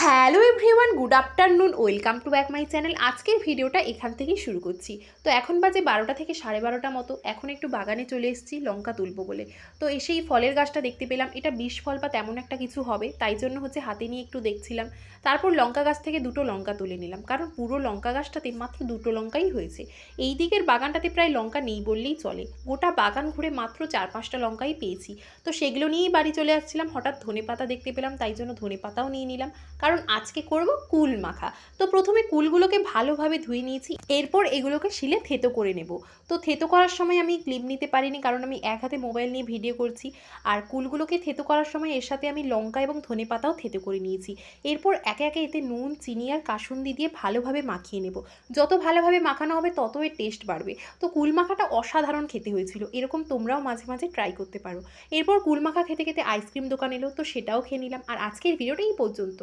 Hello everyone, good afternoon, welcome to back my channel. আজকের ভিডিওটা এখান থেকেই শুরু করছি। তো এখন বাজে 12টা থেকে 12:30 মতো। এখন একটু বাগানে চলে এসেছি লঙ্কা তুলবো বলে। তো এসেই ফলের গাছটা দেখতে পেলাম, এটা বিষ ফল বা তেমন একটা কিছু হবে, তাই জন্য হাতে নিয়ে একটু দেখছিলাম। তারপর লঙ্কা গাছ থেকে দুটো লঙ্কা তুলে নিলাম, কারণ পুরো লঙ্কা গাছটাতে মাত্র দুটো লঙ্কাই হয়েছে। এই দিকের বাগানটাতে প্রায় লঙ্কা নেই বললেই চলে, গোটা বাগান ঘুরে মাত্র 4-5টা লঙ্কাই পেয়েছি। তো সেগুলো নিয়েই বাড়ি চলে আসছিলাম, হঠাৎ ধনেপাতা দেখতে পেলাম, তাই জন্য ধনেপাতাও নিয়ে নিলাম, কারণ আজকে করব কুল মাখা। তো প্রথমে কুলগুলোকে ভালোভাবে ধুয়ে নিয়েছি, এরপর এগুলোকে শিলে থেতো করে নেব। তো থেতো করার সময় আমি ক্লিপ নিতে পারিনি, কারণ আমি এক হাতে মোবাইল নিয়ে ভিডিও করছি। আর কুলগুলোকে থেতো করার সময় এর সাথে আমি লঙ্কা এবং ধনেপাতাও থেতো করে নিয়েছি। এরপর একে একে এতে নুন, চিনি আর কাসুন্দি দিয়ে ভালোভাবে মাখিয়ে নেব। যত ভালোভাবে মাখানো হবে তত এর টেস্ট বাড়বে। তো কুল মাখাটা অসাধারণ খেতে হয়েছিল, এরকম তোমরাও মাঝে মাঝে ট্রাই করতে পারো। এরপর কুল মাখা খেতে খেতে আইসক্রিম দোকান এলো, তো সেটাও খেয়ে নিলাম। আর আজকের ভিডিওটা এই পর্যন্ত।